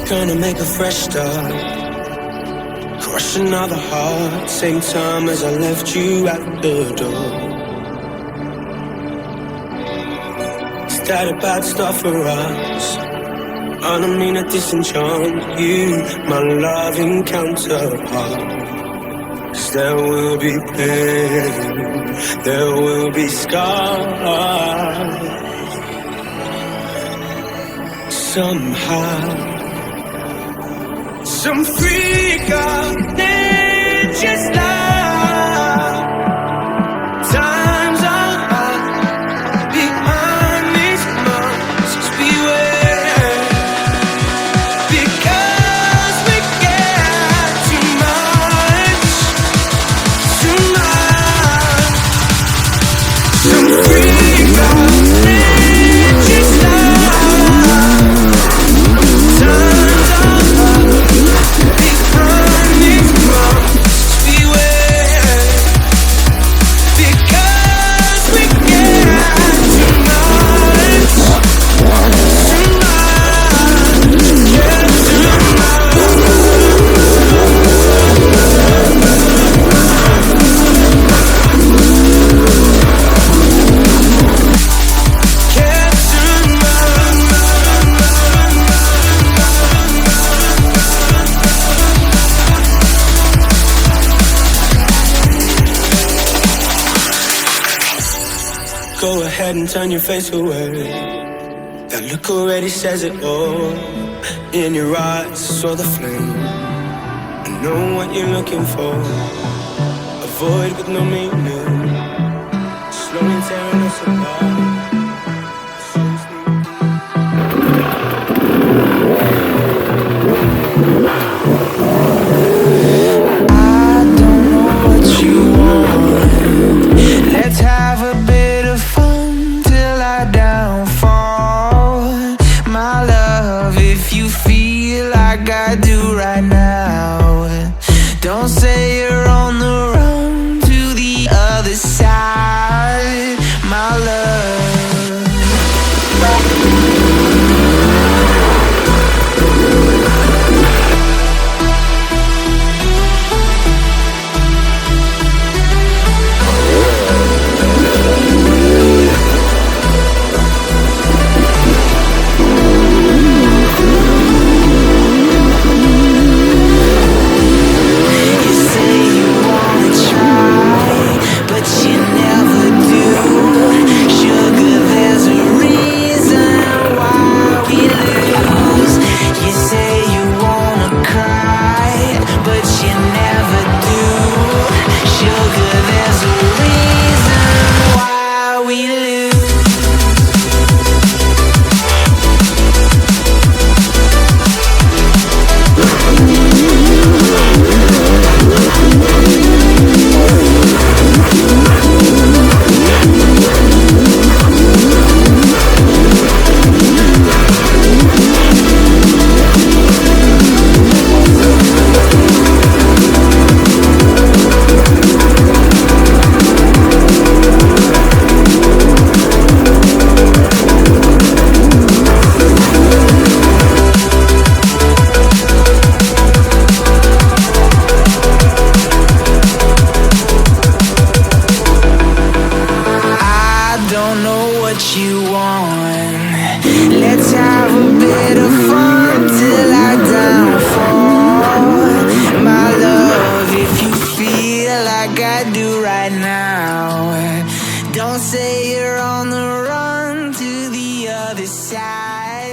Gonna make a fresh start, crush another heart, same time as I left you at the door. Is that a bad stuff for us? I don't mean to disenchant you, my loving counterpart. 'Cause there will be pain, there will be scars. Somehow some freak of nature's love. Times are hard behind these masks. Beware, because we get too much, too much. Some freak of nature's love. Times are hard. Go ahead and turn your face away. That look already says it all. In your eyes, I saw the flame. I know what you're looking for. A void with no meaning, slowly tearing us apart. I don't know what you want. Let's have a bit of fun till I downfall. My love, if you feel like I do right now, don't say you're on the run to the other side. My love, don't say you're on the run to the other side.